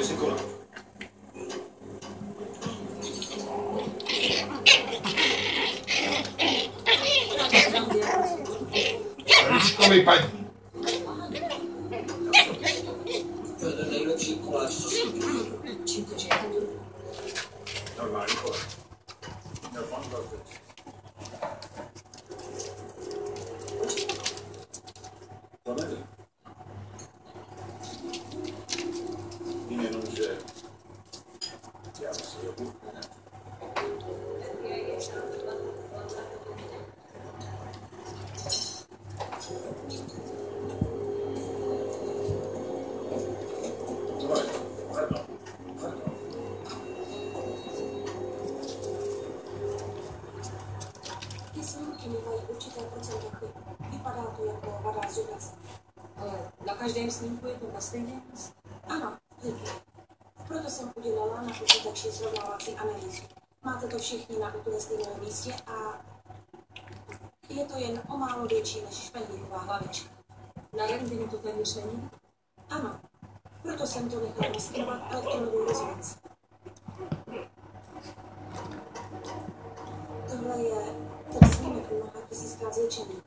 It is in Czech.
si kola. Liškovej paní. To je ten nejlepší koláč, co si viděl. Čím to, že? Normální koláč. Měl pan Zlatec. To nevím. Vím jenom, že já si ho budu. Ty snímky mývají určité procento chyb. Vypadá to jako vada zubace. Ale na každém snímku je to na stejné místě. Ano, díky. Proto jsem udělala na počítači srovnávací analýzu. Máte to všichni na úplně stejném místě a je to jen o málo větší než špendlíková hlavička. Na rentgenu to téměř není? Ano. Proto jsem to nechala naskenovat elektronovou rezonanci. Tohle je ten snímek mnoha tisíckrát zvětšený.